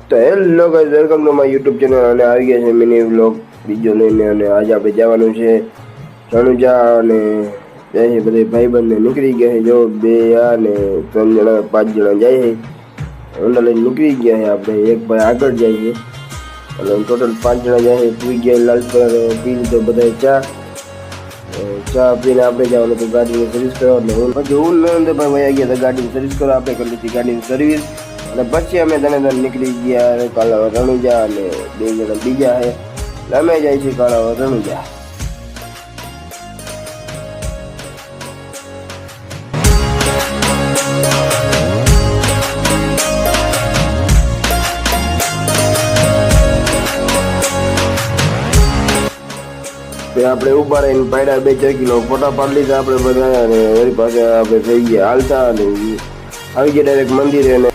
તો hello guys, welcome to my YouTube channel. અને આવી ગયા છે મિની વ્લોગ બીજો લઈને. અને આજે આપણે જવાનું છે રણુજા. અને ત્યાં બધા ભાઈબંધને નીકળી ગયા છે. જો 2 અને 3 જણા 5 જણા જાય છે. હોન્ડા લઈને નીકળી ગયા છે. આપણે એક ભાઈ આગળ જાય છે અને ટોટલ 5 જણા જાય છે. પૂરી ગયા લાલ પર પી લીધો બધા ચા પીને આપણે જવાનું તો ગાડીની સર્વિસ કરવા. પછી હું નરેન્દ્રભાઈ આવી ગયા હતા ગાડીની સર્વિસ કરવા. આપણે કરી લીધી ગાડીની સર્વિસ અને પછી અમે તને નીકળી ગયા કાલા રણુજા. અને 2 જણા બીજા છે એટલે અમે જાય છીએ કાલા રણુજા. આપણે ઉભા રહીને પાડ્યા 2-4 કિલો ફોટા પાડી લીધા આપણે બધા. અને વળી પાસે આપણે થઈ ગયા હાલતા અને આવી ગયા ડાયરેક્ટ મંદિરે. અને